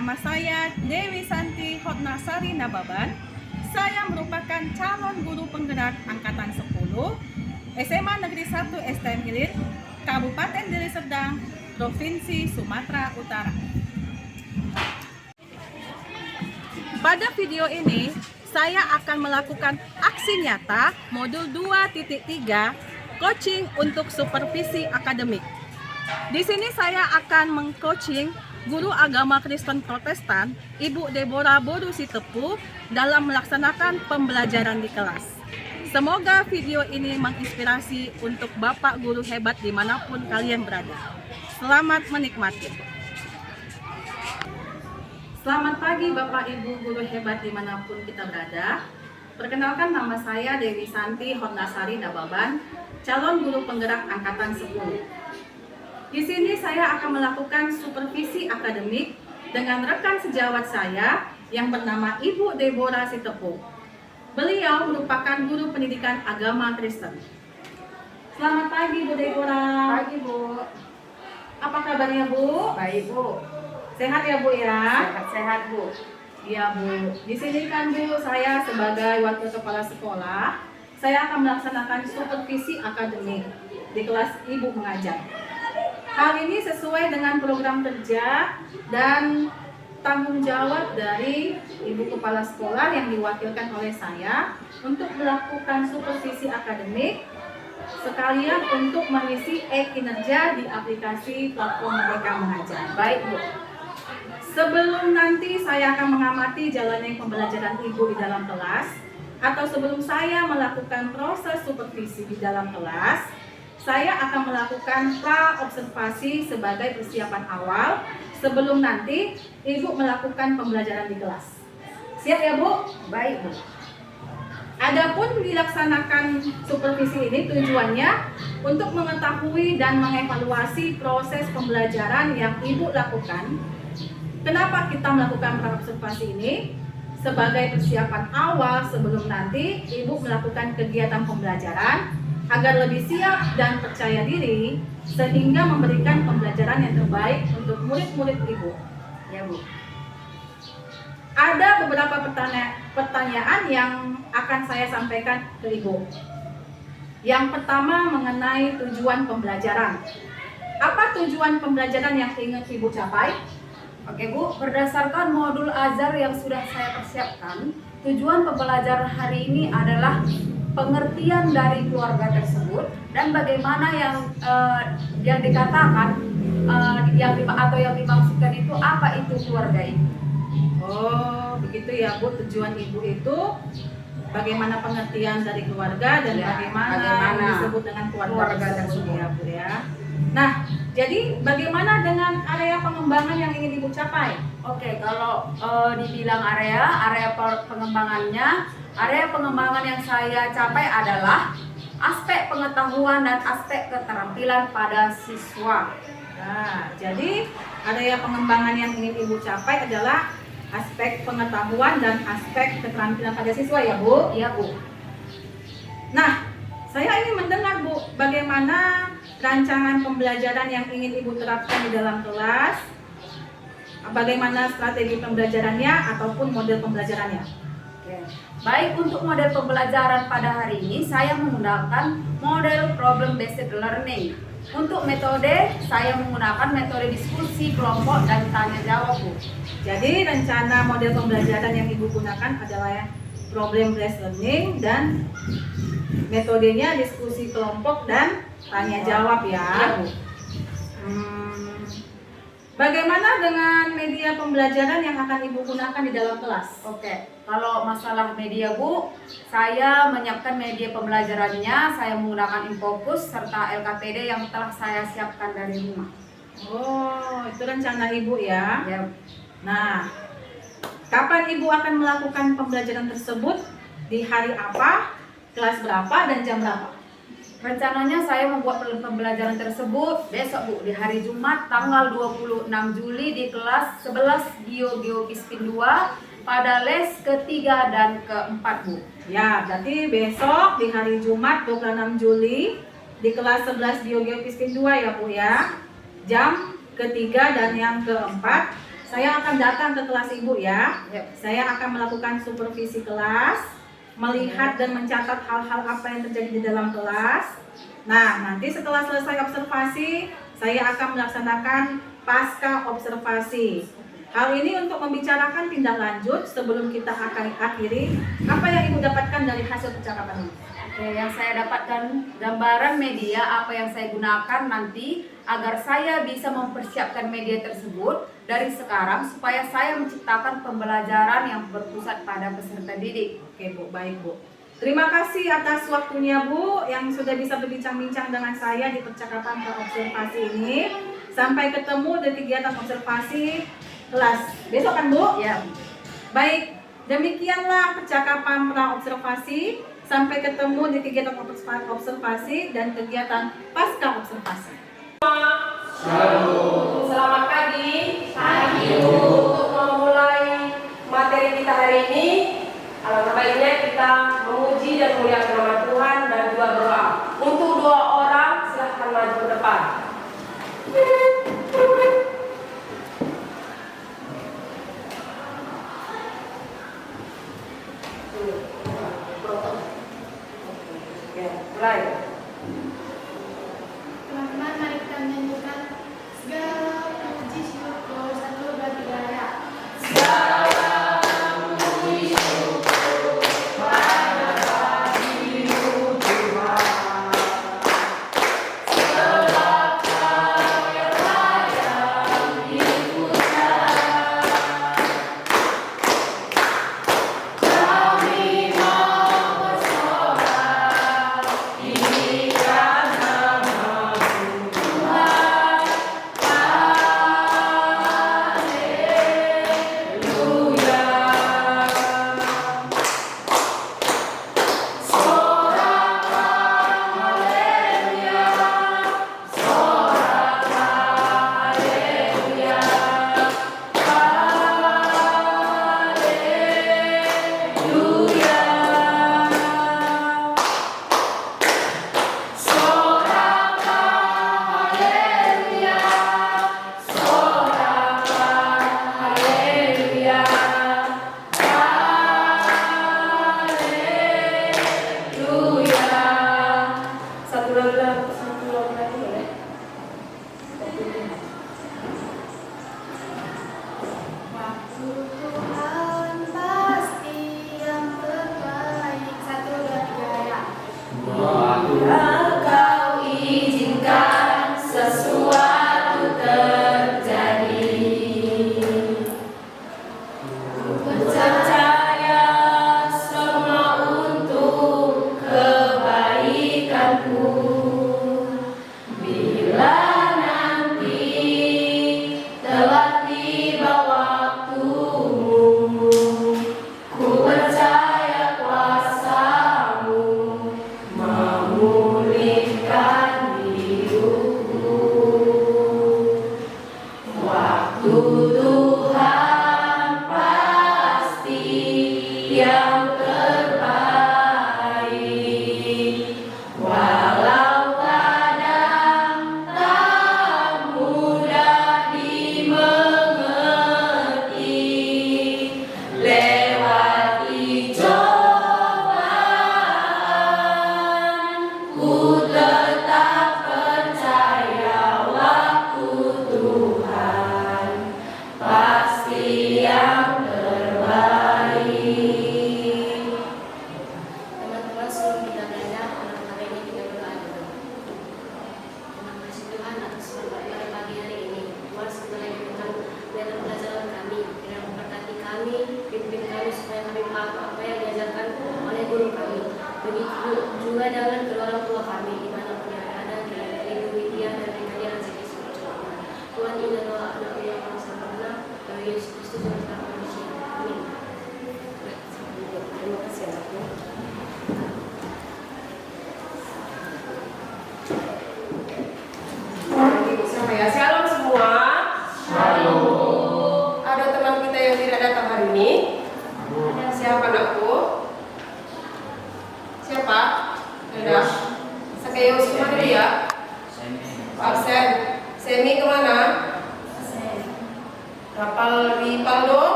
Nama saya Dewi Santi Hotnasari Nababan. Saya merupakan calon guru penggerak Angkatan 10 SMA Negeri 1 STM Hilir, Kabupaten Deli Serdang, Provinsi Sumatera Utara. Pada video ini, saya akan melakukan aksi nyata modul 2.3 coaching untuk supervisi akademik. Di sini saya akan mengcoaching guru agama Kristen Protestan, Ibu Deborah Boru Sitepu, dalam melaksanakan pembelajaran di kelas. Semoga video ini menginspirasi untuk Bapak guru hebat dimanapun kalian berada. Selamat menikmati. Selamat pagi Bapak Ibu guru hebat dimanapun kita berada. Perkenalkan, nama saya Dewi Santi Hotnasari Nababan, calon guru penggerak Angkatan 10. Di sini saya akan melakukan supervisi akademik dengan rekan sejawat saya yang bernama Ibu Deborah Sitepu. Beliau merupakan guru pendidikan agama Kristen. Selamat pagi Bu Deborah. Pagi Bu. Apa kabarnya Bu? Baik Bu. Sehat ya Bu ya? Sehat-sehat Bu. Iya Bu. Di sini kan Bu, saya sebagai wakil kepala sekolah, saya akan melaksanakan supervisi akademik di kelas Ibu mengajar. Hal ini sesuai dengan program kerja dan tanggung jawab dari Ibu Kepala Sekolah yang diwakilkan oleh saya untuk melakukan supervisi akademik sekalian untuk mengisi e-kinerja di aplikasi platform Merdeka Mengajar. Baik Bu. Sebelum nanti saya akan mengamati jalannya pembelajaran Ibu di dalam kelas, atau sebelum saya melakukan proses supervisi di dalam kelas, saya akan melakukan pra-observasi sebagai persiapan awal sebelum nanti Ibu melakukan pembelajaran di kelas. Siap ya Bu? Baik Bu. Adapun dilaksanakan supervisi ini tujuannya untuk mengetahui dan mengevaluasi proses pembelajaran yang Ibu lakukan. Kenapa kita melakukan pra-observasi ini? Sebagai persiapan awal sebelum nanti Ibu melakukan kegiatan pembelajaran agar lebih siap dan percaya diri sehingga memberikan pembelajaran yang terbaik untuk murid-murid Ibu. Ya Bu. Ada beberapa pertanyaan yang akan saya sampaikan ke Ibu. Yang pertama mengenai tujuan pembelajaran. Apa tujuan pembelajaran yang ingin Ibu capai? Oke Bu, berdasarkan modul ajar yang sudah saya persiapkan, tujuan pembelajaran hari ini adalah pengertian dari keluarga tersebut dan bagaimana yang dikatakan yang dimaksudkan itu, apa itu keluarga itu. Oh, begitu ya Bu. Tujuan Ibu itu bagaimana pengertian dari keluarga dan Ya, bagaimana yang disebut dengan keluarga tersebut ya Bu ya. Nah, jadi bagaimana dengan area pengembangan yang ingin Ibu capai? Oke, kalau dibilang area pengembangan yang saya capai adalah aspek pengetahuan dan aspek keterampilan pada siswa. Nah, jadi area pengembangan yang ingin Ibu capai adalah aspek pengetahuan dan aspek keterampilan pada siswa ya Bu? Iya Bu. Nah, saya ingin mendengar Bu, bagaimana rancangan pembelajaran yang ingin Ibu terapkan di dalam kelas, bagaimana strategi pembelajarannya ataupun model pembelajarannya. Oke. Baik, untuk model pembelajaran pada hari ini saya menggunakan model problem based learning. Untuk metode saya menggunakan metode diskusi kelompok dan tanya jawab Bu. Jadi rencana model pembelajaran yang Ibu gunakan adalah problem based learning dan metodenya diskusi kelompok dan tanya jawab ya. Iya Bu. Bagaimana dengan media pembelajaran yang akan Ibu gunakan di dalam kelas? Oke, kalau masalah media Bu, saya menyiapkan media pembelajarannya, saya menggunakan Infocus serta LKPD yang telah saya siapkan dari rumah. Oh, itu rencana Ibu ya. Ya. Nah, kapan Ibu akan melakukan pembelajaran tersebut? Di hari apa? Kelas berapa dan jam berapa? Rencananya saya membuat pembelajaran tersebut besok Bu, di hari Jumat tanggal 26 Juli di kelas 11 Geopispin 2 pada les ketiga dan keempat Bu. Ya, berarti besok di hari Jumat 26 Juli di kelas 11 Geopispin 2 ya Bu ya. Jam ketiga dan yang keempat Saya akan datang ke kelas Ibu ya. Yep. Saya akan melakukan supervisi kelas, melihat dan mencatat hal-hal apa yang terjadi di dalam kelas. Nah, nanti setelah selesai observasi, saya akan melaksanakan pasca observasi. Hal ini untuk membicarakan tindak lanjut sebelum kita akan akhiri. Apa yang Ibu dapatkan dari hasil percakapan ini? Oke, yang saya dapatkan gambaran media apa yang saya gunakan nanti agar saya bisa mempersiapkan media tersebut dari sekarang supaya saya menciptakan pembelajaran yang berpusat pada peserta didik. Oke Bu, baik Bu. Terima kasih atas waktunya Bu yang sudah bisa berbincang-bincang dengan saya di percakapan pra-observasi ini. Sampai ketemu di kegiatan observasi kelas besok kan Bu? Ya. Baik, demikianlah percakapan pra-observasi. Sampai ketemu di kegiatan observasi dan kegiatan pasca observasi. Shalom. Selamat pagi. Pagi. Untuk memulai materi kita hari ini, alangkah baiknya kita memuji dan memuliakan nama Tuhan dan juga berdoa. Untuk dua orang silahkan maju ke depan. Mulai. Teman-teman, mari kita menyanyikan segala puji syukur satu bagi raya. Shalom semua. Shalom. Ada teman kita yang tidak datang hari ini. Siapa anakku? Siapa? Ada. Sakeo semua dia. Absen. Semi kemana? Rapal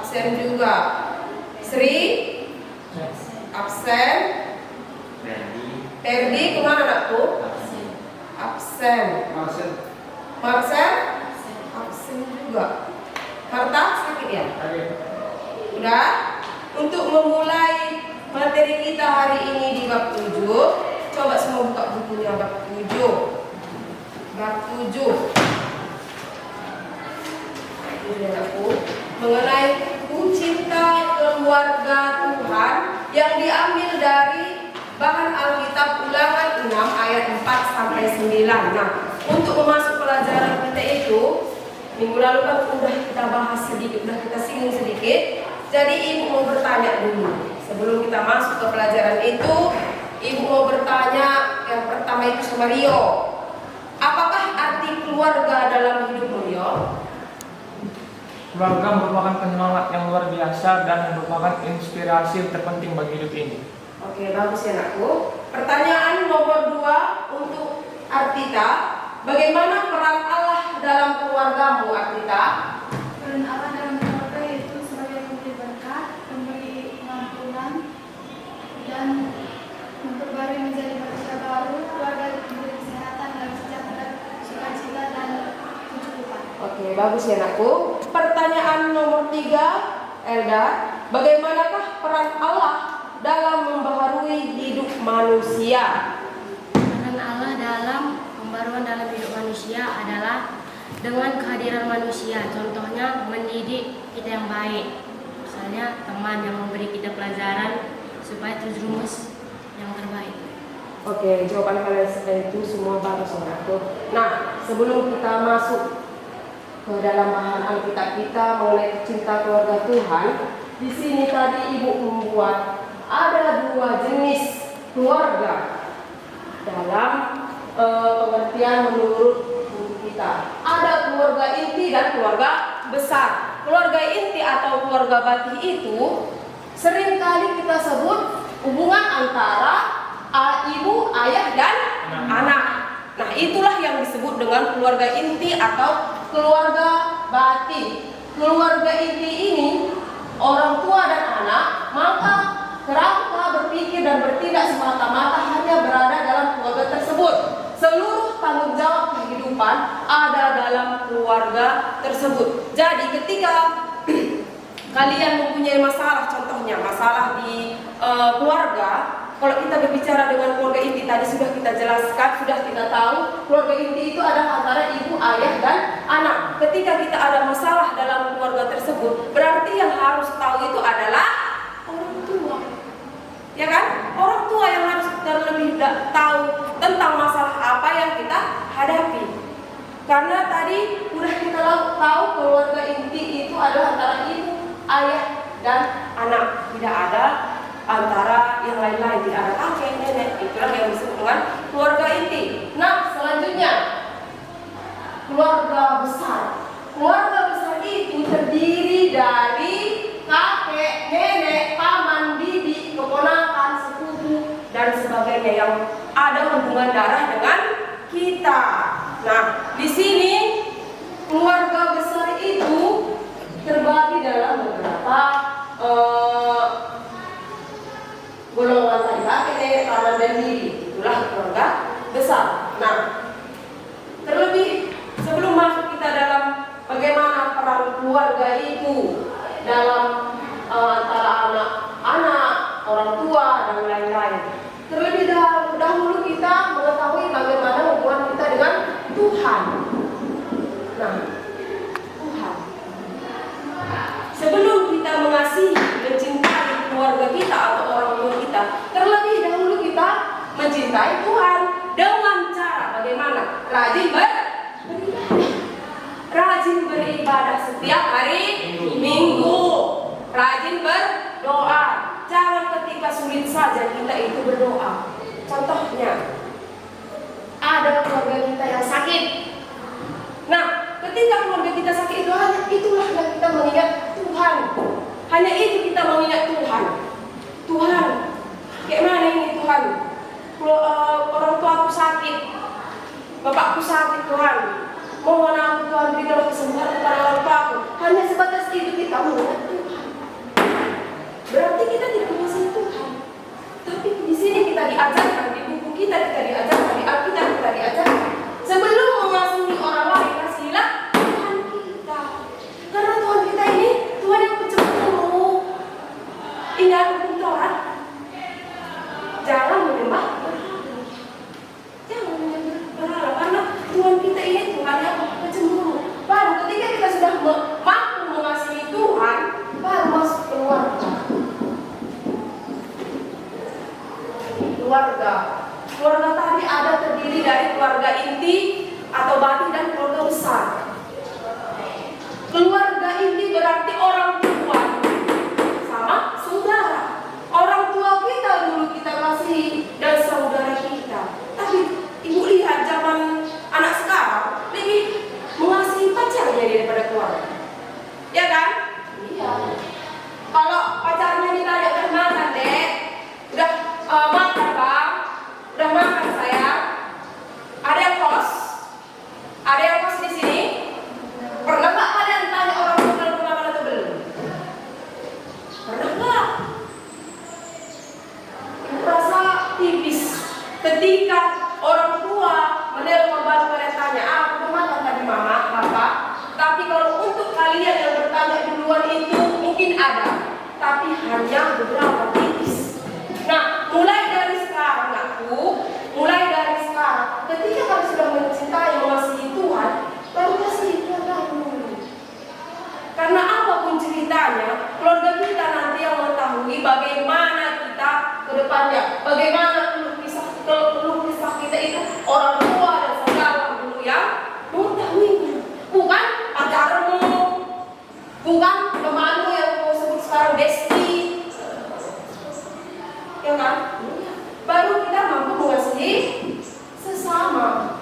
Absen juga. Sri? Absen. Ferdi kemana anakku? Absen. Marcel? Absen juga. Marta sakit ya? Udah? Untuk memulai materi kita hari ini di bab 7, coba semua buka bukunya bab 7. Bab 7. Aku mengenai cinta keluarga Tuhan yang diambil dari bahan Alkitab Ulangan 6 ayat 4 sampai 9. Nah, untuk memasuk pelajaran kita itu minggu lalu kan udah kita bahas sedikit, udah kita singgung sedikit. Jadi ibu mau bertanya dulu sebelum kita masuk ke pelajaran itu. Ibu mau bertanya yang pertama itu sama Rio. Apakah arti keluarga dalam hidup Rio? Keluarga merupakan penyemangat yang luar biasa dan merupakan inspirasi terpenting bagi hidup ini. Oke, bagus ya anakku. Pertanyaan nomor 2 untuk Artita. Bagaimana peran Allah dalam keluargamu, Artita? Peran Allah dalam keluarga yaitu sebagai pemberi berkat, pemberi pengampunan, dan memperbarui menjadi manusia baru, keluarga diberi kesehatan dan sejahtera, sukacita dan kecukupan. Oke, bagus ya anakku. Pertanyaan nomor 3, Elda. Bagaimanakah peran Allah dalam membaharui hidup manusia? Peran Allah dalam pembaruan dalam hidup manusia adalah dengan kehadiran manusia. Contohnya mendidik kita yang baik. Misalnya teman yang memberi kita pelajaran supaya terjerumus yang terbaik. Oke, jawaban kalian itu semua bagus anakku. Nah, sebelum kita masuk ke dalam bahan Alkitab kita mengenai cinta keluarga Tuhan, di sini tadi ibu membuat ada 2 jenis keluarga dalam pengertian menurut buku kita. Ada keluarga inti dan keluarga besar. Keluarga inti atau keluarga bati itu seringkali kita sebut hubungan antara ibu, ayah, dan anak. Nah, itulah yang disebut dengan keluarga inti atau keluarga bati. Keluarga inti ini orang tua dan anak, maka kerangka berpikir dan bertindak semata-mata hanya berada dalam keluarga tersebut. Seluruh tanggung jawab kehidupan ada dalam keluarga tersebut. Jadi ketika kalian mempunyai masalah, contohnya masalah di keluarga, kalau kita berbicara dengan keluarga inti tadi sudah kita jelaskan, sudah kita tahu keluarga inti itu adalah antara ibu, ayah, dan anak. Ketika kita ada masalah dalam keluarga tersebut, berarti yang harus tahu itu adalah orang tua. Ya kan? Orang tua yang harus terlebih tahu tentang masalah apa yang kita hadapi. Karena tadi udah kita tahu keluarga inti itu adalah antara ibu, ayah, dan anak. Tidak ada antara yang lain-lain, tidak ada kakek, nenek. Itulah yang disebut dengan keluarga inti. Nah, selanjutnya keluarga besar. Keluarga besar itu terdiri dari kakek, nenek, paman, bibi, keponakan, sepupu, dan sebagainya yang ada hubungan darah dengan kita. Nah, di sini keluarga besar itu terbagi dalam beberapa golongan tadi, kakek, nenek, paman, dan bibi. Itulah keluarga besar. Nah, terlebih sebelum masuk kita dalam bagaimana peran keluarga itu dalam antara anak-anak, orang tua, dan lain-lain. Terlebih dahulu kita mengetahui bagaimana hubungan kita dengan Tuhan. Nah, Tuhan. Sebelum kita mengasihi, mencintai keluarga kita atau orang tua kita, terlebih dahulu kita mencintai Tuhan dengan cara bagaimana? Rajin beribadah setiap hari Minggu. Rajin berdoa. Jangan ketika sulit saja kita itu berdoa. Contohnya, ada keluarga kita yang sakit. Nah, ketika keluarga kita sakit itu itulah yang kita mengingat Tuhan. Hanya itu kita mengingat Tuhan. Tuhan, kayak mana ini Tuhan? Orang tua aku sakit, bapakku sakit Tuhan. Mohon aku Tuhan berikan kesembuhan kepada orang tua aku. Hanya sebatas itu kita mengingat Tuhan. berarti kita tidak menguasai Tuhan. Tapi di sini kita diajarkan, di buku kita diajarkan, di Alkitab kita diajarkan, sebelum mengasihi orang lain, kasihilah Tuhan kita. Karena Tuhan kita ini Tuhan yang penciptamu. Ingat hukum Taurat, jangan menyembah berhala. Jangan menyembah berhala, karena Tuhan kita ini Tuhan yang pencemburu. Baru ketika kita sudah mampu mengasihi Tuhan, baru masuk keluarga. Keluarga tadi ada terdiri dari keluarga inti atau bati dan keluarga besar. Keluarga inti berarti orang tua sama saudara. Orang tua kita dulu kita kasih dan saudara kita. Tapi ibu lihat zaman anak sekarang lebih mengasihi pacarnya daripada keluarga. Ya kan? Iya. Kalau pacarnya ditanya udah makan dek, udah makan bang, udah makan sayang. Ada yang kos? Ada yang kos di sini? Pernah nggak kalian tanya orang tua kalau udah makan atau belum? Pernah nggak? Merasa tipis ketika orang tua menelpon baru kalian tanya, udah makan tadi mama, papa. Tapi kalau untuk kalian yang bertanya duluan itu mungkin ada, tapi hanya beberapa tipis. Nah, mulai dari sekarang ketika kamu sudah mencintai, mengasihi Tuhan, baru kasihi keluargamu. Karena apapun ceritanya, keluarga kita nanti yang mengetahui bagaimana kita ke depannya, bagaimana keluh kisah kita itu orang tua dan saudara dulu yang mengetahuinya. Bukan pacarmu, bukan temanmu yang kau sebut sekarang bestie, ya kan? Baru kita mampu mengasihi sesama.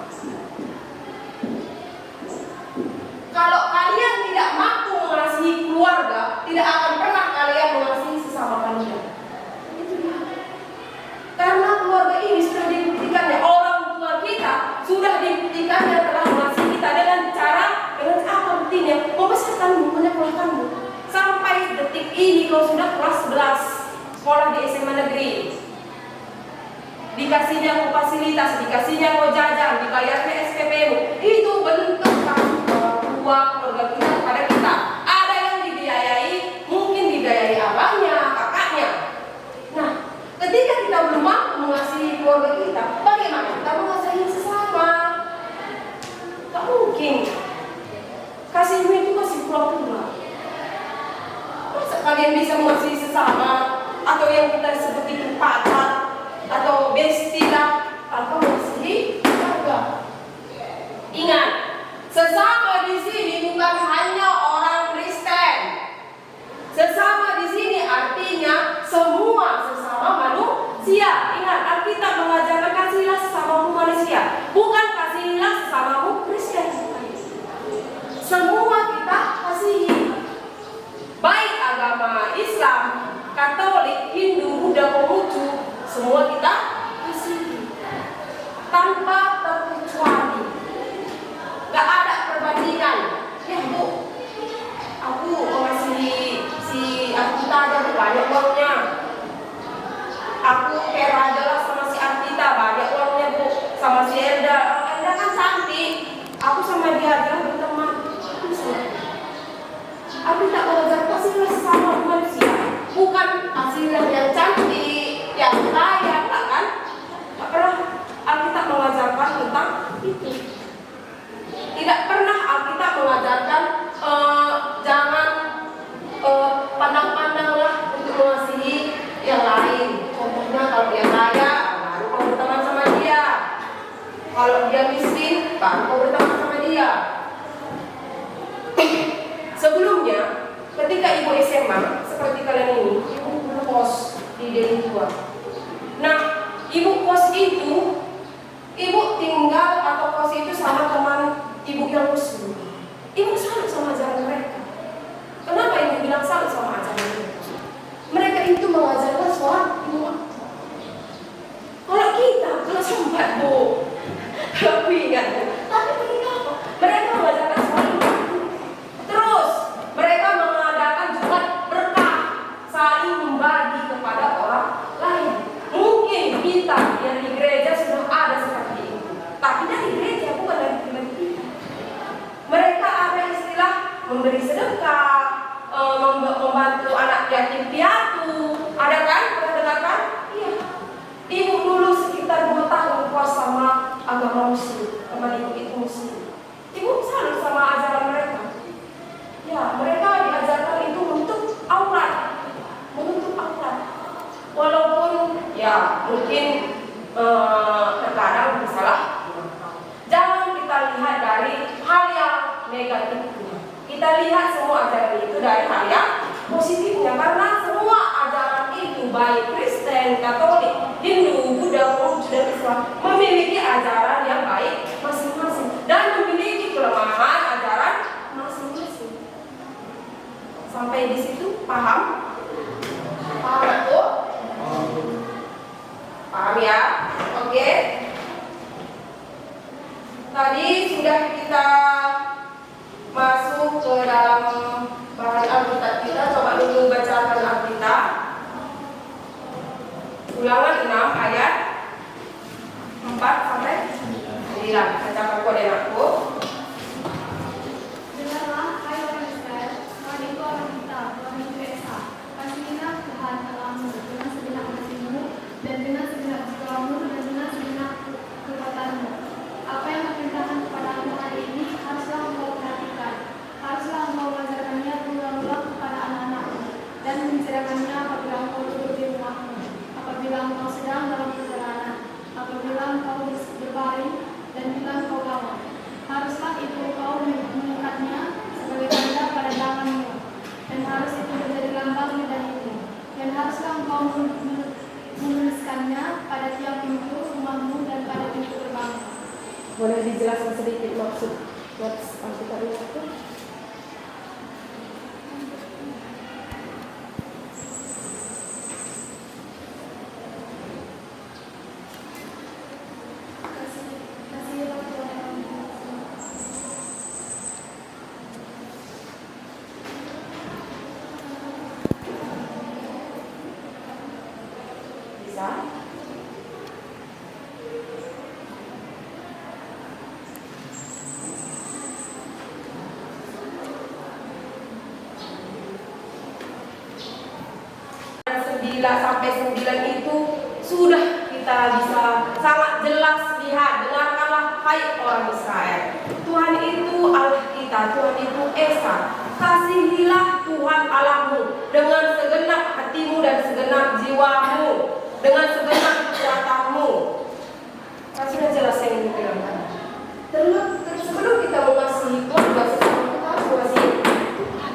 Kalau kalian tidak mampu mengasihi keluarga, tidak akan pernah kalian mengasihi sesama kalian. Itu dia. Karena keluarga ini sudah dibuktikannya, orang tua kita sudah dibuktikannya telah mengasihi kita dengan apa buktinya? Membesarkanmu, menyekolahkanmu. Sampai detik ini kau sudah kelas 11 sekolah di SMA negeri. Dikasihnya kau fasilitas, dikasihnya kau jajan, dibayarnya SPP-mu. Itu bentuk kasih orang tua keluarga kita kepada kita. Ada yang dibiayai, mungkin dibiayai abangnya, kakaknya. Nah, ketika kita belum mampu mengasihi keluarga kita, bagaimana kita mengasihi sesama? Tak mungkin. Kasihmu itu kasih pura-pura. Masa kalian bisa mengasihi sesama atau yang kita sebut itu pacar atau bestie lah tanpa mengasihi keluarga? Ingat, sesama di sini bukan hanya orang Kristen. Sesama di sini artinya semua sesama manusia. Ingat, Alkitab mengajarkan kasihilah sesamamu manusia, bukan kasihilah sesamamu Kristen. Semua kita kasihi, baik agama Islam, Katolik, Hindu, Buddha, Konghucu, semua kita kasihi tanpa terkecuali. Gak ada perbandingan. Ya bu, aku mengasihi si Artita aja banyak uangnya. Aku kera aja lah sama si Artita, banyak uangnya bu. Sama si Elda kan cantik. Aku sama dia aja berteman. Aku tak mengajar kasihilah sesama manusia, bukan kasihilah yang cantik, yang kaya, kan? Tak pernah Alkitab mengajarkan tentang itu. Tidak pernah Alkitab mengajarkan jangan pandang-pandanglah untuk mengasihi yang lain. Contohnya kalau dia kaya, baru kau berteman sama dia. Kalau dia miskin, baru kau berteman sama dia. Sebelumnya, ketika ibu SMA seperti kalian ini, ibu dulu kos di Deli Tua. Nah, ibu kos itu, ibu tinggal atau kos itu sama teman ibu yang muslim. Ibu salut sama ajaran mereka. Kenapa ibu bilang salut sama ajaran mereka? Mereka itu mengajarkan sholat lima. Kalau kita, kalau sempat bu, kalau aku ingat, tapi mereka apa? Mereka mengajarkan sholat lima. Terus mereka mengadakan jumat berkah, saling membalas. anak yatim piatu. Ada kan? Pernah dengar kan? Iya. Ibu dulu sekitar 2 tahun puas sama agama Muslim, sama itu Muslim. Ibu salut sama ajaran mereka. Ya, mereka diajarkan itu menutup aurat, walaupun ya mungkin terkadang bersalah. Jangan kita lihat dari hal yang negatifnya. Kita lihat semua ajaran itu dari hal yang positifnya, karena semua ajaran itu baik Kristen, Katolik, Hindu, Buddha, Konghucu dan Islam memiliki ajaran yang baik masing-masing dan memiliki kelemahan ajaran masing-masing. Sampai di situ paham? Paham itu? Paham ya? Oke. Tadi sudah kita masuk ke dalam bahan Alkitab kita. Coba dulu bacakan Alkitab. Ulangan 6 ayat 4 sampai 9. Bacakan kode aku. Dengarlah, hai orang Israel, Tuhan itu Allah kita, Tuhan itu Esa. Kasihilah Tuhan Allahmu dengan segenap hatimu dan dengan segenap jiwamu dan dengan segenap kekuatanmu. Apa yang diperintahkan kepadamu hari ini haruslah engkau perhatikan, haruslah engkau mengajarkannya berulang-ulang kepada anak-anakmu dan menceritakannya apabila engkau duduk di rumahmu, apabila engkau sedang dalam perjalanan, apabila engkau berbaring dan bila engkau bangun. Haruslah itu engkau mengikatnya sebagai tanda pada tanganmu, dan harus itu menjadi lambang lidahmu, dan haruslah engkau menuliskannya pada tiap pintu rumahmu dan pada pintu gerbangmu. Boleh dijelaskan sedikit maksud Alkitab itu? Kasihilah Tuhan Allahmu. Bisa? Sampai 9 itu sudah kita bisa sangat jelas lihat. Dengarkanlah hai orang Israel, Tuhan itu Allah kita, Tuhan itu Esa. Kasihilah Tuhan Allahmu dengan segenap hatimu dan segenap jiwamu, dengan segenap kekuatanmu. Sudah jelas yang dibilangkan. Sebelum kita mengasihi keluarga sesama, kita harus mengasihi Tuhan.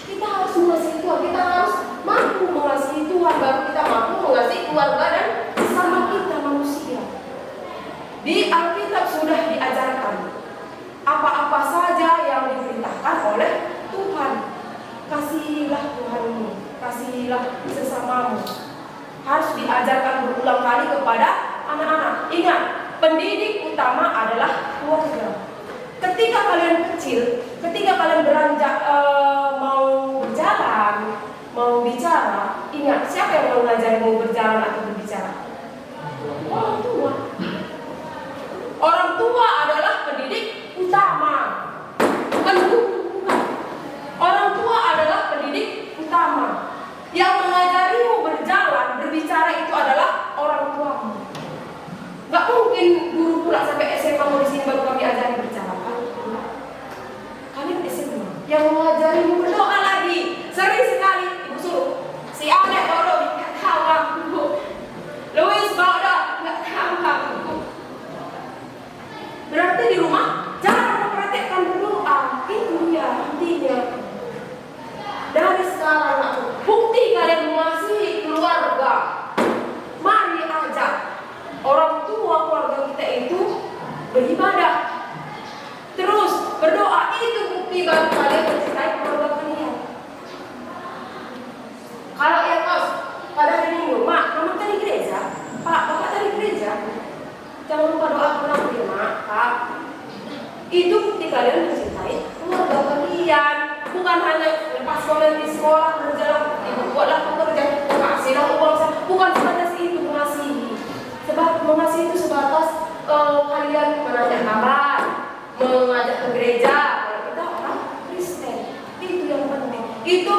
Kita harus mengasihi Tuhan. Kita harus mampu mengasihi Tuhan, baru kita mampu mengasihi keluarga dan sesama kita manusia. Di Alkitab sudah diajarkan apa-apa saja yang diperintahkan oleh Tuhan. Kasihilah Tuhanmu, kasihilah sesamamu. Harus diajarkan berulang kali kepada anak-anak. Ingat, pendidik utama adalah keluarga. Ketika kalian kecil, ketika kalian beranjak mau berjalan, mau bicara, ingat siapa yang mengajarimu berjalan atau berbicara? Orang tua. Orang tua adalah pendidik utama, bukan guru, bukan. Orang tua adalah pendidik utama. Yang mengajarimu berjalan, berbicara itu adalah orang tuamu. Gak mungkin guru pula sampai SMA mau disini baru kami ajari berbicara. Kalian SMA yang mengajarimu berdoa lagi. Sering sekali ibu suruh si Alek bawa nggak tahu aku, Louis bawa nggak tahu aku. Berarti di rumah jangan mempraktekkan berdoa. Itu ya intinya. Dari sekarang aku bukti kalian mengasihi keluarga. Mari ajak orang tua keluarga kita itu beribadah, terus berdoa. Itu bukti baru kalian mencintai keluarga kalian. Kalau ya kos pada hari Minggu, mak, kamu tadi gereja, pak, bapak tadi gereja, jangan lupa doa pulang ya mak, pak. Itu bukti kalian mencintai keluarga kalian. Bukan hanya lepas kalian di sekolah berjalan, ibu buatlah pekerjaan, kasihlah uang, bukan sebatas itu mengasihi. Sebab mengasihi itu sebatas kalian menanya kabar, mengajak ke gereja. Kalau kita orang Kristen, itu yang penting. Itu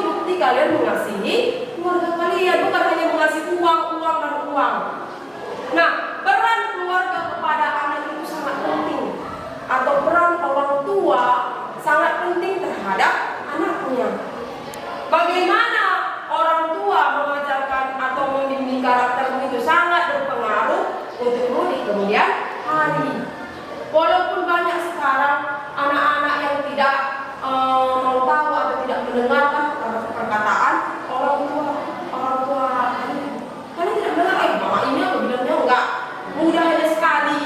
untuk mudik kemudian hari. Walaupun banyak sekarang anak-anak yang tidak mau tahu atau tidak mendengarkan perkataan orang tua kalian tidak mendengar, mama ini aku bilangnya enggak, mudah aja sekali.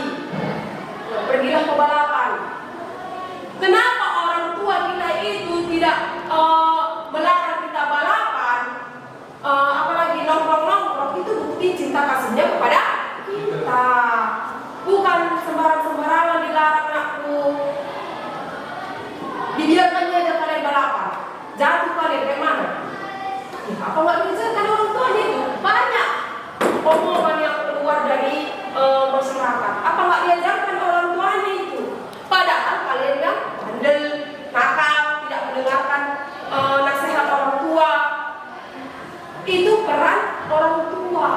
Pergilah ke balapan. Kenapa orang tua kita itu tidak melarang kita balapan? Apalagi nongkrong-nongkrong, itu bukti cinta kasihnya kepada kita. Bukan sembarang-sembarangan dilarang anakku. Dibiarkan aja kalian balapan. Jatuh kalian kayak mana? Ya, apa nggak diajarkan orang tuanya itu? Banyak omongan yang keluar dari masyarakat. Apa nggak diajarkan orang tuanya itu? Padahal kalian yang bandel, nakal, tidak mendengarkan nasihat orang tua. Itu peran orang tua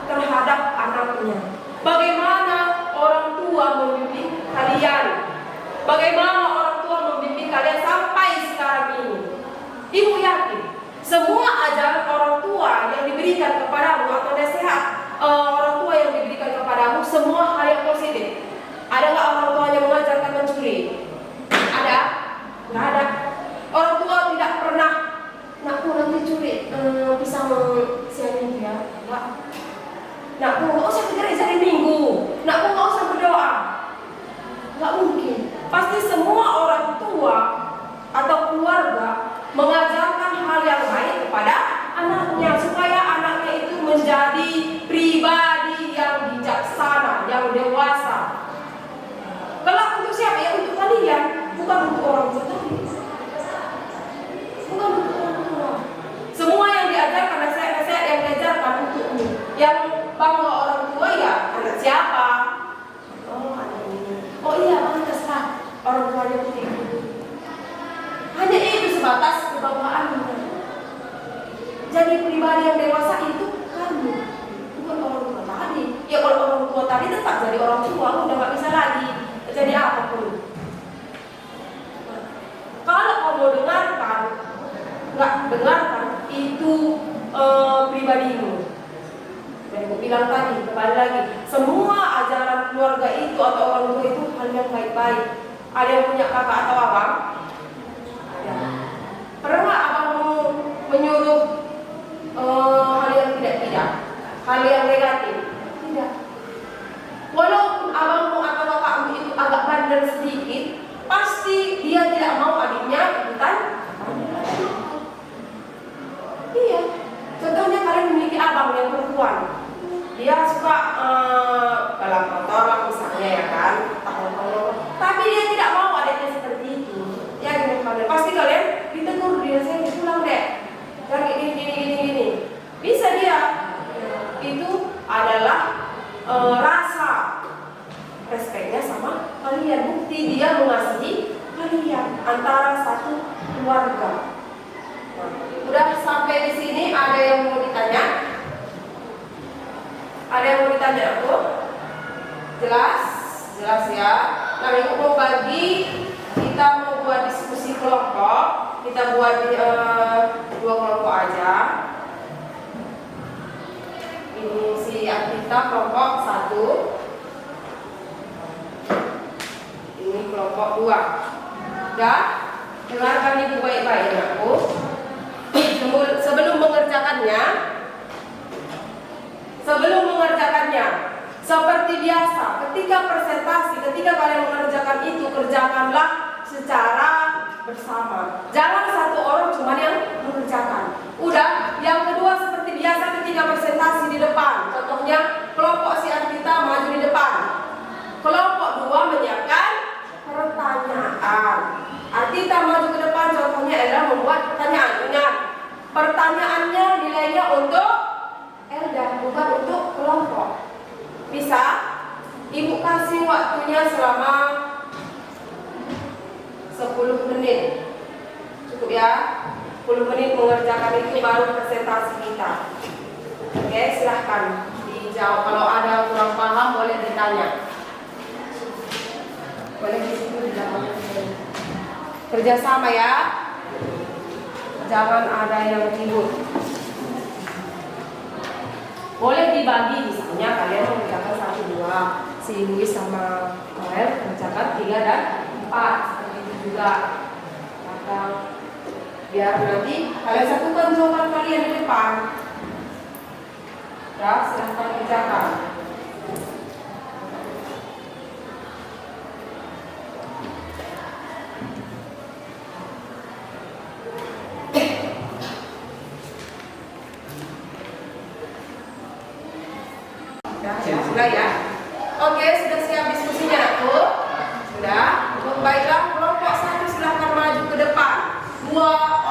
terhadap anaknya. Bagaimana orang tua membimbing kalian? Bagaimana orang tua membimbing kalian sampai sekarang ini? Ibu yakin semua ajaran orang tua yang diberikan kepadamu atau nasihat orang tua yang diberikan kepadamu semua hal yang positif. Ada nggak orang tuanya mengajarkan mencuri? Ada? Nggak ada. Orang tua tidak pernah nakku nanti curi pisang siang ini ya. Nggak. Nakku nggak usah ke gereja hari Minggu. Nakku nggak usah berdoa. Nggak mungkin. Pasti semua orang tua atau keluarga mengajarkan hal yang baik kepada anaknya supaya anaknya itu menjadi pribadi yang bijaksana, yang dewasa. Kelak untuk siapa? Ya untuk kalian, bukan untuk orang tua tadi. Bukan untuk orang tua. Semua yang diajarkan, nasihat-nasihat yang diajarkan untukmu. Yang bangga orang tua ya anak siapa? Oh anak ini. Oh iya, pantaslah orang tuanya begitu. Hanya itu sebatas kebanggaan. Jadi pribadi yang dewasa itu kamu, bukan orang tua tadi. Ya kalau orang tua tadi tetap jadi orang tua, udah nggak bisa lagi jadi apapun. Kalau kamu dengarkan, nggak dengarkan itu pribadimu. Dan aku bilang tadi, kembali lagi, semua ajaran keluarga itu atau orang tua itu hal yang baik-baik. Ada yang punya kakak atau abang? Pernah nggak abangmu menyuruh hal yang tidak, hal yang negatif? Tidak. Walaupun abangmu atau kakakmu itu agak bandel sedikit, pasti dia tidak mau adiknya ikutan bandel. Iya. Contohnya kalian memiliki abang yang perempuan, dia suka balap motor misalnya ya kan, tapi dia tidak mau adiknya seperti itu. Ya gini kalian, pasti kalian ditegur dia, saya pulang deh, jangan gini. Bisa dia. Itu adalah rasa respeknya sama kalian, bukti dia mengasihi kalian antara satu keluarga. Nah, udah sampai di sini, ada yang mau ditanya? Ada yang mau ditanya aku? Jelas ya. Nah, minggu mau bagi, kita mau buat diskusi kelompok. Kita buat 2 kelompok aja. Ini si Akita kelompok 1. Ini kelompok 2. Udah? Dengarkan ibu baik-baik aku. Sebelum mengerjakannya, seperti biasa, ketika presentasi, ketika kalian mengerjakan itu, kerjakanlah secara bersama. Jangan satu orang cuma yang mengerjakan. Udah, yang kedua seperti biasa ketika presentasi di depan. Contohnya, kelompok si Akita maju di depan. Kelompok 2 menyiapkan pertanyaan. Akita maju ke depan, contohnya adalah membuat pertanyaan. Ingat, pertanyaannya nilainya untuk Elda, bukan untuk kelompok. Bisa? Ibu kasih waktunya selama 10 menit. Cukup ya? 10 menit mengerjakan itu baru presentasi kita. Oke, silahkan dijawab. Kalau ada kurang paham boleh ditanya. Boleh di situ dijawab. Kerjasama ya. Jangan ada yang ribut. Boleh dibagi, misalnya kalian mengerjakan 1, 2, si Luis sama Noel mengerjakan 3 dan 4, seperti itu juga. Maka biar nanti kalian satukan jawaban kalian di depan. Ya, silahkan kerjakan. Sudah ya. Oke, sudah siap diskusinya, aku? Sudah. Baiklah, kelompok 1 silahkan maju ke depan. 2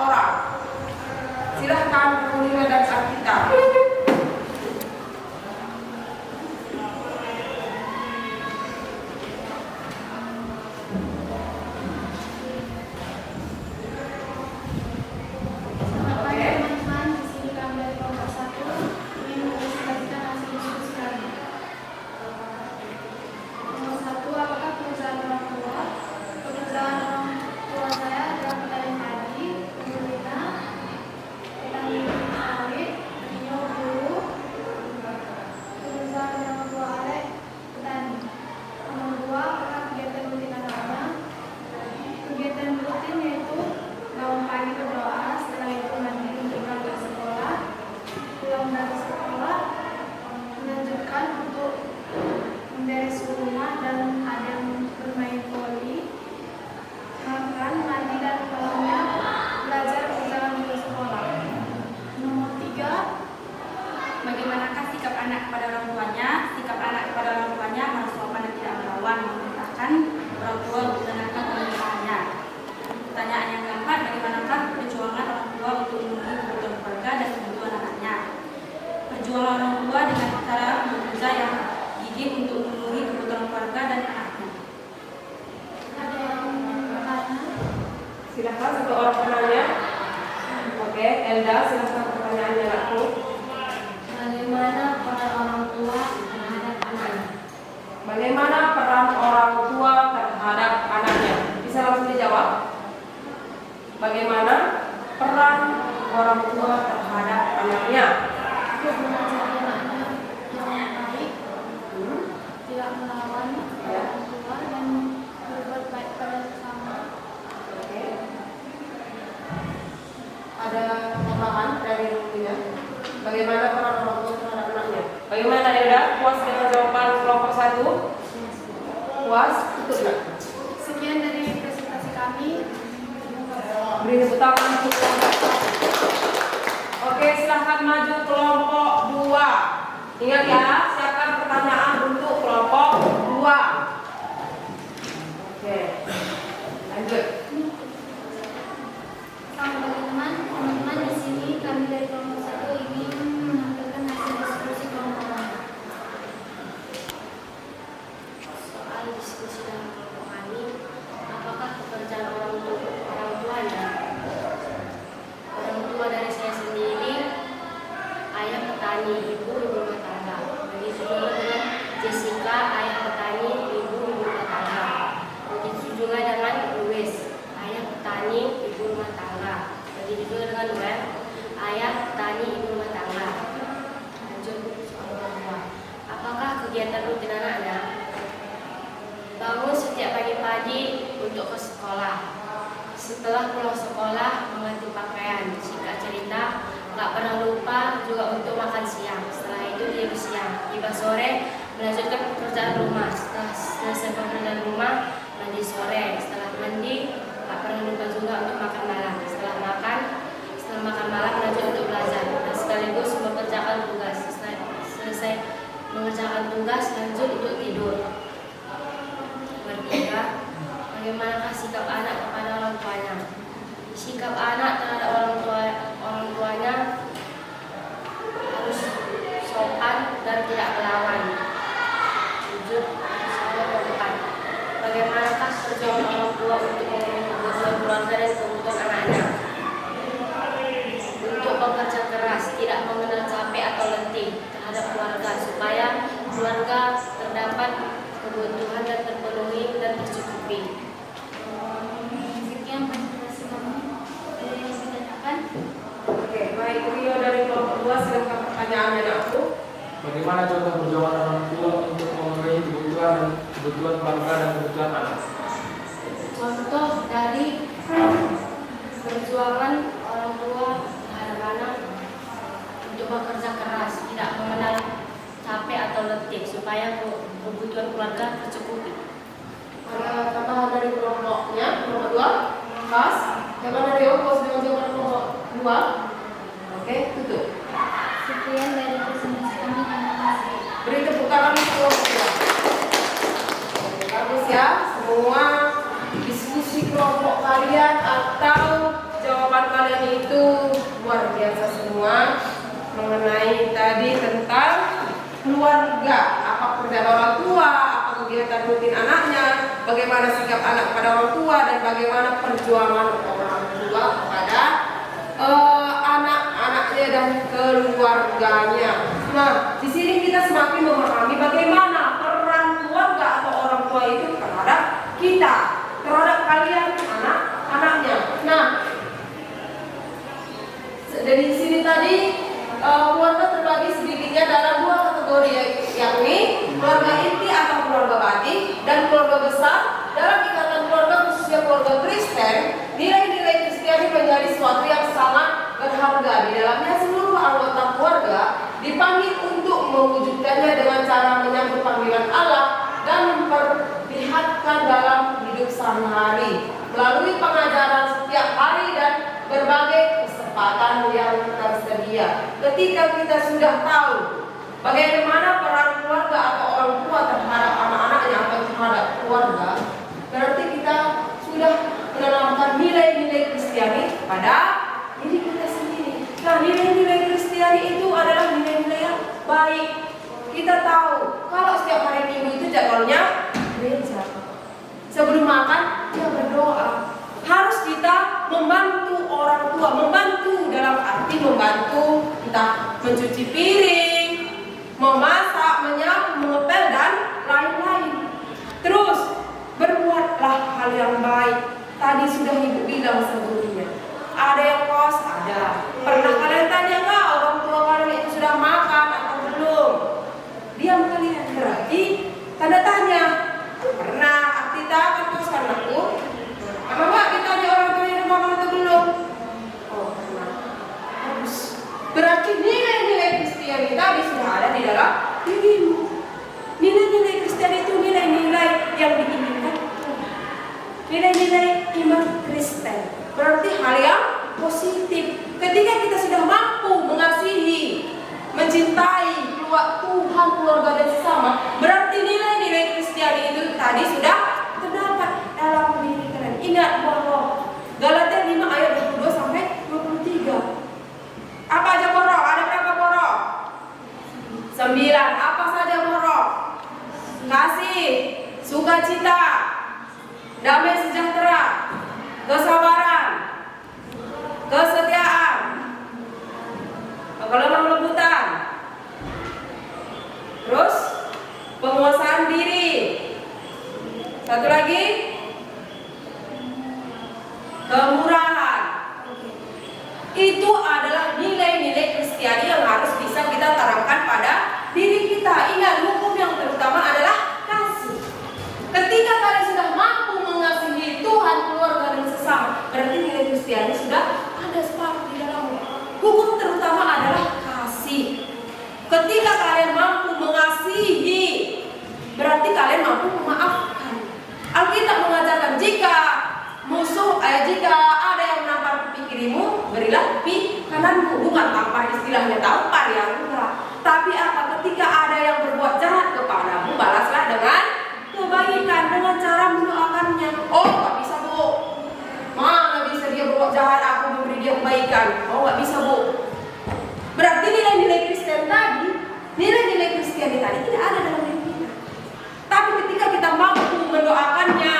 orang. Silahkan Paulina dan Sarkita. Selamat pagi teman-teman, di sini kami dari kelompok 1 ingin mempresentasikan hasil diskusi kami. Nomor 1, apakah pekerjaan orang tua? Pekerjaan orang tua saya adalah petani padi, pembina, petani sawit, penyuh guru. Pekerjaan orang tua Alek, petani. Nomor 2, apakah kegiatan rutin anaknya? Kegiatan rutin yaitu bangun pagi berdoa, setelah itu mandi untuk berangkat sekolah, pulang dari sekolah, melanjutkan untuk memberes rumah dan ada yang bermain voli, makan, mandi dan pulang belajar berjalan ke sekolah. Nomor 3, Bagaimanakah sikap anak kepada orang tuanya? Sikap anak kepada orang tuanya harus sopan dan tidak melawan, memerintahkan orang tua untuk menjalankan pernikahannya. Pertanyaan yang keempat, bagaimanakah perjuangan orang tua untuk memenuhi kebutuhan keluarga dan kebutuhan anaknya? Perjuangan orang tua dengan cara bekerja yang gigih untuk memenuhi kebutuhan keluarga dan anaknya. ada yang bertanya? Silahkan satu orang penanya. Oke, Elda, silahkan pertanyaannya aku. Bagaimana peran orang tua terhadap anaknya? Bagaimana peran orang tua terhadap anaknya? Bisa langsung dijawab. Bagaimana peran orang tua terhadap anaknya? Untuk mengajari anaknya yang baik, tidak melawan orang tua dan berbuat baik pada sesama. Oke. Ada tambahan dari Rupiah? Bagaimana peran orang tua terhadap anaknya? Bagaimana Elda? Puas dengan jawaban kelompok 1? Puas? Tutup nggak? Sekian dari presentasi kami. Beri tepuk tangan untuk kelompok 1. Oke, silahkan maju kelompok 2. Ingat ya, siapkan pertanyaan untuk kelompok 2. Oke, lanjut. Selamat pagi teman-teman. Di sini kami dari kelompok 1 ingin menampilkan hasil diskusi kelompok kami. Soal diskusi dalam kelompok kami, apakah pekerjaan orang tuanya? Orang tua dari saya sendiri, ayah petani, ibu rumah tangga. Begitu juga dengan Jessica, ayah petani, ibu rumah tangga. Begitu juga dengan Luis, ayah petani, ibu rumah tangga. Begitu juga dengan Noel, ayah petani, ibu rumah tangga. Lanjut soal orang tua. Apakah kegiatan rutin anaknya? Bangun setiap pagi-pagi untuk ke sekolah. Setelah pulang sekolah, mengganti pakaian. Singkat cerita, nggak pernah lupa juga untuk makan siang. Setelah itu tidur siang. Tiba sore, melanjutkan pekerjaan rumah. Setelah selesai pekerjaan rumah, mandi sore. Setelah mandi, nggak pernah lupa juga untuk makan malam. Setelah makan malam, lanjut untuk belajar. Dan sekaligus mengerjakan tugas. Selesai mengerjakan tugas, lanjut untuk tidur. Bertiga, bagaimanakah sikap anak kepada orang tuanya? Sikap anak terhadap orang tuanya harus sopan dan tidak melawan. Lanjut soal keempat, bagaimanakah perjuangan orang tua untuk memenuhi kebutuhan keluarga dan kebutuhan anaknya? Untuk bekerja keras, tidak mengenal capek atau letih terhadap keluarga supaya keluarga terdapat kebutuhan dan terpenuhi dan tercukupi. Sekian presentasi kami. Bagaimana contoh perjuangan orang tua untuk memenuhi kebutuhan keluarga dan kebutuhan anak? Contoh dari perjuangan orang tua terhadap anak untuk bekerja keras, tidak mengenal capek atau letih supaya kebutuhan keluarga tercukupi. Ada tambahan dari kelompoknya, kelompok 2, pas. Yang mana dari opos dengan jawaban kelompok 2? Oke, tutup. Sekian dari presentasi kami, terima kasih. Beri tepuk tangan untuk kelompok 2. Oke, bagus ya, semua diskusi kelompok kalian atau jawaban kalian itu luar biasa semua mengenai tadi tentang keluarga, apa pekerjaan orang tua, apa kegiatan rutin anaknya, bagaimana sikap anak pada orang tua, dan bagaimana perjuangan orang tua kepada anak-anaknya dan keluarganya. Nah, di sini kita semakin memahami bagaimana peran keluarga atau orang tua itu terhadap kita, terhadap kalian anak-anaknya. Nah, dari sini tadi keluarga terbagi sedikitnya dalam 2 kategori, yakni keluarga inti atau keluarga batin dan keluarga besar. Dalam ikatan keluarga, khususnya keluarga Kristen, nilai-nilai Kristiani menjadi sesuatu yang sangat berharga. Di dalamnya seluruh anggota keluarga dipanggil untuk mewujudkannya dengan cara menyambut panggilan Allah dan memperlihatkan dalam hidup sehari-hari melalui pengajaran setiap hari dan berbagai kesempatan yang tersedia. Ketika kita sudah tahu bagaimana peran keluarga atau orang tua terhadap anak-anaknya atau terhadap keluarga, berarti kita sudah menanamkan nilai-nilai Kristiani pada diri kita sendiri. Nah, nilai-nilai Kristiani itu adalah nilai-nilai yang baik. Kita tahu kalau setiap hari Minggu itu jadwalnya gereja. Sebelum makan dia berdoa. Harus kita membantu orang tua, membantu dalam arti membantu entah mencuci piring, memasak, menyapu, mengepel dan lain-lain. Terus berbuatlah hal yang baik. Tadi sudah ibu bilang sebelumnya. Ada yang kos, ada. Pernah kalian tanya nggak orang tua kalian itu sudah makan atau belum? Diam kalian, berarti tanda tanya. Pernah arti tak akan kos kan aku? Apa nggak ditanya orang tua yang makan atau belum? Oh pernah. Bagus. Berarti nilai-nilai Kristiani tadi sudah ada di dalam dirimu. Nilai-nilai Kristiani itu nilai-nilai yang diinginkan Tuhan. Nilai-nilai iman Kristen. Berarti hal yang positif. Ketika kita sudah mampu mengasihi, mencintai Tuhan, keluarga dan sesama, berarti nilai-nilai Kristiani itu tadi sudah terdapat dalam diri kalian. Ingat bahwa Galatia 5 ayat 22 sampai 23. Apa aja borok? Ada berapa borok? 9. Apa saja borok? Kasih, sukacita, damai sejahtera, kesabaran, kesetiaan, kelemah lembutan, terus penguasaan diri. Satu lagi, kemurahan. Itu adalah nilai-nilai Kristiani yang harus bisa kita tanamkan pada diri kita. Ingat, hukum yang terutama adalah kasih. Ketika kalian sudah mampu mengasihi Tuhan, keluarga dan sesama, berarti nilai Kristiani sudah ada sepakat di dalamnya. Hukum terutama adalah kasih. Ketika kalian mampu mengasihi, berarti kalian mampu memaafkan. Alkitab mengajarkan jika jika ada yang menampar pipi kirimu, berilah pipi kananmu. Bukan tampar istilahnya tampar ya, enggak. Tapi apa? Ketika ada yang berbuat jahat kepadamu, balaslah dengan kebaikan, dengan cara mendoakannya. Oh, nggak bisa bu. Mana bisa dia berbuat jahat, aku memberi dia kebaikan. Oh, nggak bisa bu. Berarti nilai-nilai Kristen tadi, nilai-nilai Kristiani tadi tidak ada dalam diri kita. Tapi ketika kita mampu mendoakannya,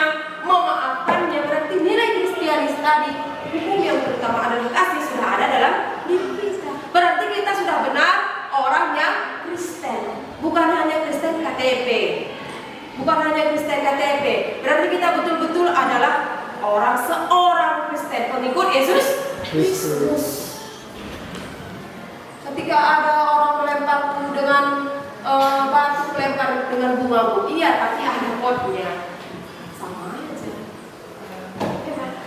memaafkannya, berarti nilai Kristiani tadi, hukum yang pertama adalah kasih, sudah ada dalam diri kita. Berarti kita sudah benar orang yang Kristen, bukan hanya Kristen KTP, bukan hanya Kristen KTP. Berarti kita betul-betul adalah seorang Kristen, pengikut Yesus Kristus. Ketika ada orang melemparku dengan dengan bunga Bu. Iya, tapi ada potnya. Sama aja.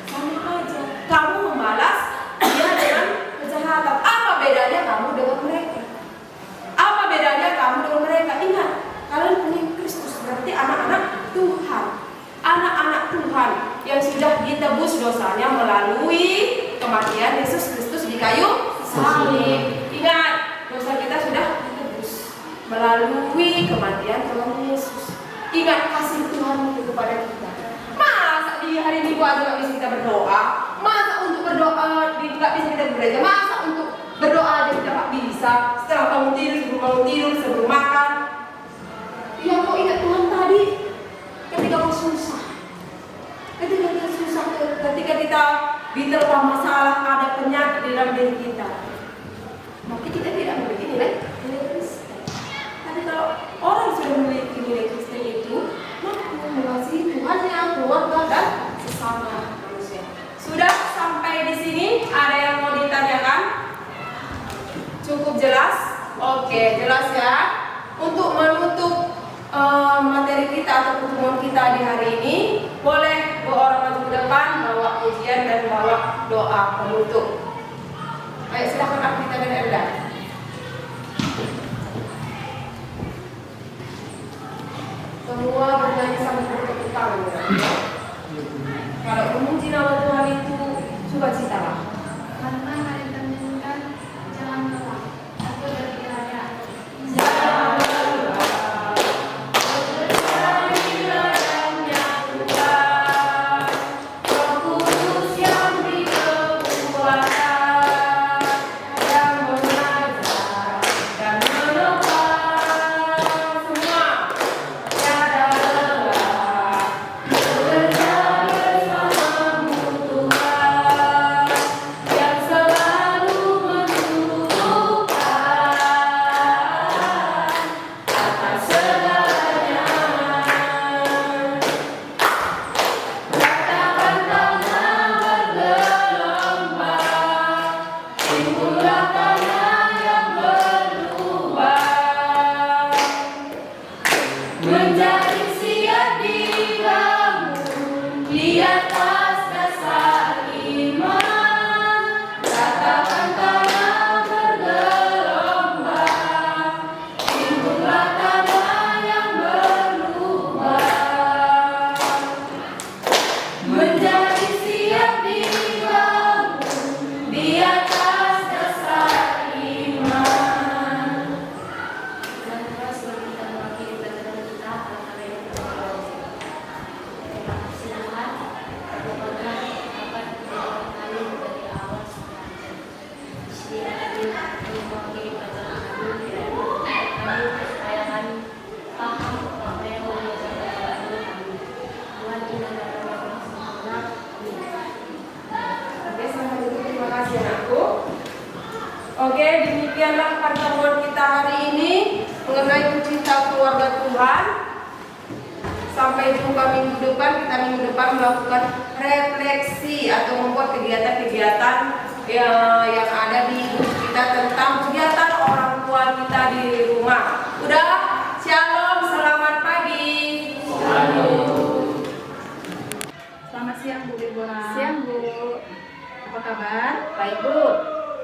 Sama aja. Kamu membalas dia dengan kejahatan. Apa bedanya kamu dengan mereka? Apa bedanya kamu dengan mereka? Ingat, kalian punya Kristus, berarti anak-anak Tuhan. Anak-anak Tuhan yang sudah ditebus dosanya melalui kematian Yesus Kristus di kayu salib. Ingat, dosa kita sudah ditebus melalui kematian Tuhan Yesus. Ingat kasih Tuhan itu kepada kita. Masa di hari Minggu aja nggak bisa kita berdoa? Masa untuk berdoa nggak bisa kita bergereja? Masa untuk berdoa aja kita nggak bisa? Setelah bangun tidur, sebelum makan. Ya kok ingat Tuhan tadi ketika kau susah, ketika kita susah, ketika kita diterpa masalah, ada penyakit di dalam diri kita, maka kita tidak memiliki nilai Kristen. Tapi kalau orang sudah memiliki nilai Kristen itu, maka mengasihi Tuhannya, keluarga dan sesama manusia. Sudah sampai di sini, ada yang mau ditanyakan? Cukup jelas? Oke, jelas ya. Untuk menutup materi kita atau pertemuan kita di hari ini, boleh orang maju ke depan, bawa pujian dan bawa doa penutup. Baik, silakan Akita dan Elda. Semua bernyanyi sambil bertepuk tangan. Kalau memuji nama Tuhan itu sukacitalah. Karena hari menyanyikan jangan lelah atau berkiranya. Oke, demikianlah pertemuan kita hari ini mengenai pencinta keluarga Tuhan. Sampai jumpa minggu depan. Kita minggu depan melakukan refleksi atau membuat kegiatan-kegiatan yang ada di hidup kita tentang kegiatan orang tua kita di rumah. Udah, shalom, selamat pagi. Selamat siang Bu Deborah. Siang Bu. Apa kabar? Baik Bu.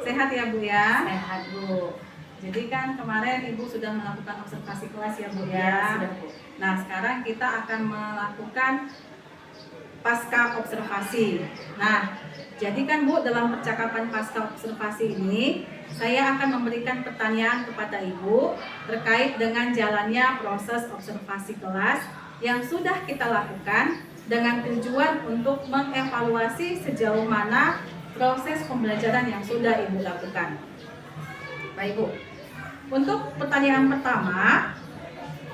Sehat ya Bu ya? Sehat Bu. Jadi kan kemarin Ibu sudah melakukan observasi kelas ya Bu Ya, ya? sudah Bu. Nah sekarang kita akan melakukan pasca observasi. Nah jadi kan Bu, dalam percakapan pasca observasi ini saya akan memberikan pertanyaan kepada Ibu terkait dengan jalannya proses observasi kelas yang sudah kita lakukan dengan tujuan untuk mengevaluasi sejauh mana proses pembelajaran yang sudah Ibu lakukan. Baik Bu, untuk pertanyaan pertama,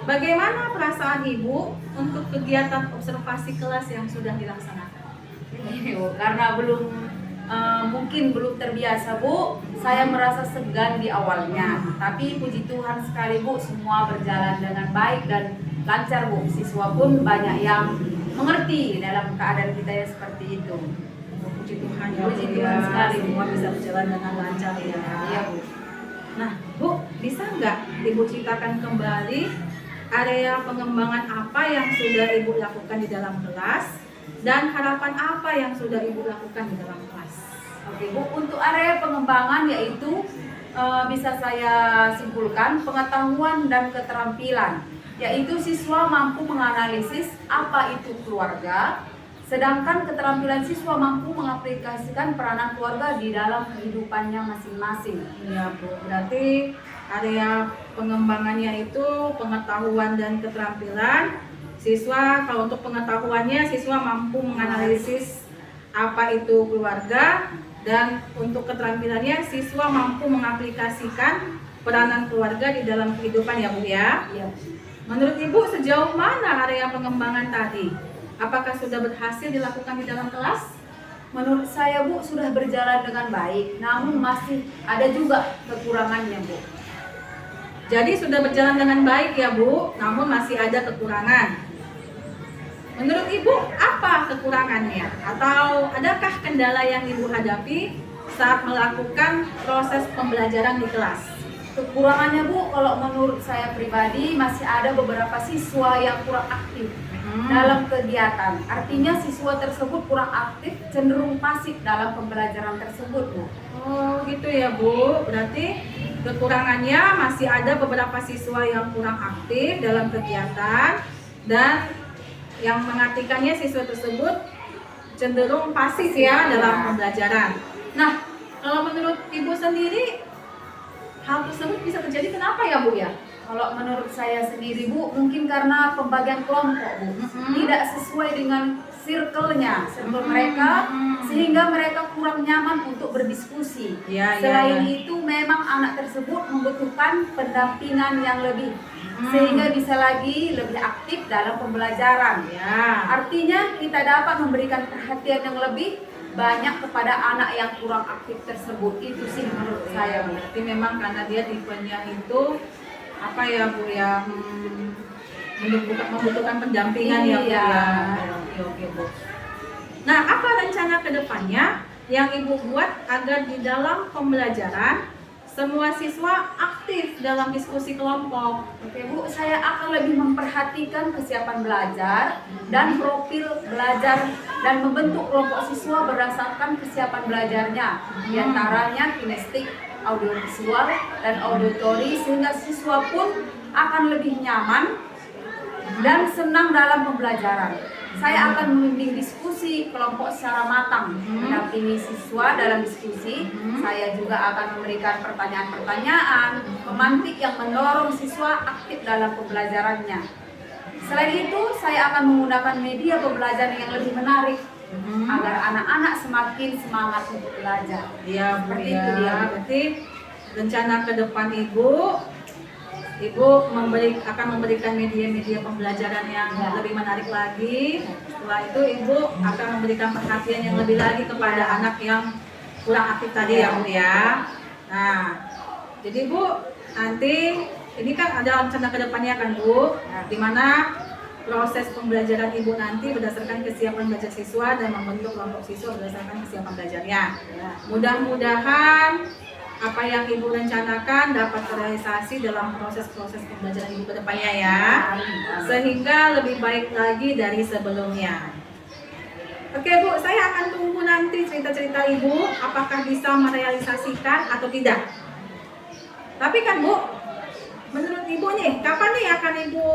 bagaimana perasaan Ibu untuk kegiatan observasi kelas yang sudah dilaksanakan? Bu, karena mungkin belum terbiasa Bu, saya merasa segan di awalnya. Tapi puji Tuhan sekali Bu, semua berjalan dengan baik dan lancar Bu. Siswa pun banyak yang mengerti dalam keadaan kita yang seperti itu. Puji Tuhan ya, Puji Bu, Tuhan ya. sekali. Semua bisa berjalan dengan lancar ya. Iya Bu. Nah Bu, bisa nggak Ibu ceritakan kembali area pengembangan apa yang sudah Ibu lakukan di dalam kelas dan harapan apa yang sudah Ibu lakukan di dalam kelas. Oke Bu, untuk area pengembangan yaitu bisa saya simpulkan pengetahuan dan keterampilan, yaitu siswa mampu menganalisis apa itu keluarga, sedangkan keterampilan siswa mampu mengaplikasikan peranan keluarga di dalam kehidupannya masing-masing. Ya Bu, berarti area pengembangannya itu pengetahuan dan keterampilan. Siswa, kalau untuk pengetahuannya, siswa mampu menganalisis apa itu keluarga, dan untuk keterampilannya, siswa mampu mengaplikasikan peranan keluarga di dalam kehidupan ya Bu ya. Iya. Menurut Ibu sejauh mana area pengembangan tadi? Apakah sudah berhasil dilakukan di dalam kelas? Menurut saya Bu sudah berjalan dengan baik, namun masih ada juga kekurangannya Bu. Jadi sudah berjalan dengan baik ya Bu, namun masih ada kekurangan. Menurut Ibu apa kekurangannya? Atau adakah kendala yang Ibu hadapi saat melakukan proses pembelajaran di kelas? Kekurangannya Bu, kalau menurut saya pribadi masih ada beberapa siswa yang kurang aktif dalam kegiatan. Artinya siswa tersebut kurang aktif, cenderung pasif dalam pembelajaran tersebut Bu. Oh gitu ya Bu, berarti kekurangannya masih ada beberapa siswa yang kurang aktif dalam kegiatan, dan yang mengartikannya siswa tersebut cenderung pasif ya dalam pembelajaran. Nah, kalau menurut Ibu sendiri hal tersebut bisa terjadi kenapa ya Bu ya? Kalau menurut saya sendiri Bu, mungkin karena pembagian kelompok Bu tidak sesuai dengan circle-nya, circle mereka, sehingga mereka kurang nyaman untuk berdiskusi. Selain itu memang anak tersebut membutuhkan pendampingan yang lebih, sehingga bisa lagi lebih aktif dalam pembelajaran. Artinya kita dapat memberikan perhatian yang lebih banyak kepada anak yang kurang aktif tersebut. Itu sih menurut saya Bu. Berarti memang karena dia tipenya itu apa ya Bu ya, membutuhkan pendampingan ya Bu ya. Oke Bu. Nah, apa rencana kedepannya yang Ibu buat agar di dalam pembelajaran semua siswa aktif dalam diskusi kelompok? Oke Bu, saya akan lebih memperhatikan kesiapan belajar dan profil belajar dan membentuk kelompok siswa berdasarkan kesiapan belajarnya, di antaranya kinestik, audiovisual, dan auditori, sehingga siswa pun akan lebih nyaman dan senang dalam pembelajaran. Saya akan membimbing diskusi kelompok secara matang, mendampingi siswa dalam diskusi. Saya juga akan memberikan pertanyaan-pertanyaan, memantik yang mendorong siswa aktif dalam pembelajarannya. Selain itu, saya akan menggunakan media pembelajaran yang lebih menarik agar anak-anak semakin semangat untuk belajar. Iya Bu Seperti ya. itu dia. Berarti rencana ke depan Ibu akan memberikan media-media pembelajaran yang lebih menarik lagi. Setelah itu Ibu akan memberikan perhatian yang lebih lagi kepada anak yang kurang aktif tadi ya Bu ya. Nah, jadi Bu, nanti ini kan ada rencana ke depannya kan Bu, di mana proses pembelajaran Ibu nanti berdasarkan kesiapan belajar siswa dan membentuk kelompok siswa berdasarkan kesiapan belajarnya. Mudah-mudahan apa yang Ibu rencanakan dapat terrealisasi dalam proses-proses pembelajaran Ibu ke depannya ya, sehingga lebih baik lagi dari sebelumnya. Oke Bu, saya akan tunggu nanti cerita-cerita Ibu apakah bisa merealisasikan atau tidak. Tapi kan Bu, menurut Ibu nih, kapan nih akan Ibu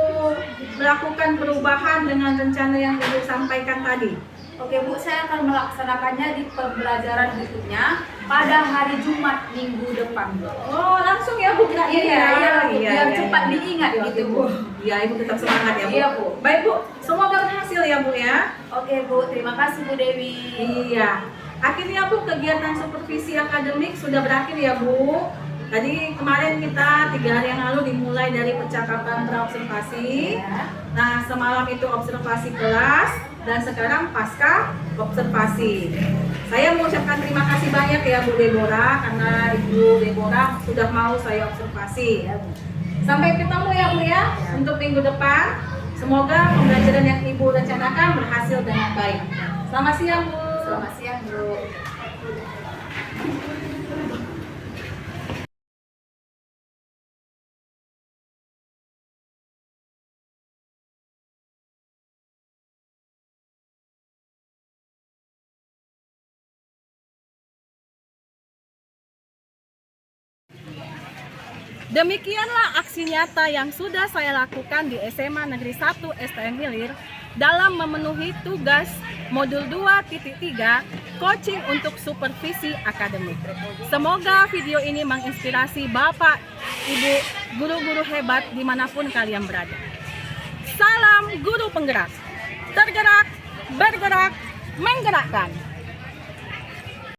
melakukan perubahan dengan rencana yang Ibu sampaikan tadi? Oke Bu, saya akan melaksanakannya di pembelajaran berikutnya pada hari Jumat minggu depan Bu. Oh, langsung ya Bu? Iya, biar cepat diingat gitu Bu. Iya, Ibu tetap semangat ya Bu. Iya Bu. Baik Bu, semoga berhasil ya Bu ya. Oke Bu, terima kasih Bu Dewi. Iya. Akhirnya Bu, kegiatan supervisi akademik sudah berakhir ya Bu. Tadi kemarin kita 3 hari yang lalu dimulai dari percakapan praobservasi. Nah, semalam itu observasi kelas dan sekarang pasca observasi. Saya mengucapkan terima kasih banyak ya Bu Deborah, karena Ibu Deborah sudah mau saya observasi. Sampai ketemu ya Bu ya untuk minggu depan. Semoga pembelajaran yang Ibu rencanakan berhasil dengan baik. Selamat siang Bu. Selamat siang Bu. Demikianlah aksi nyata yang sudah saya lakukan di SMA Negeri 1 STM Hilir dalam memenuhi tugas modul 2.3 coaching untuk supervisi akademik. Semoga video ini menginspirasi Bapak, Ibu, guru-guru hebat dimanapun kalian berada. Salam guru penggerak, tergerak, bergerak, menggerakkan.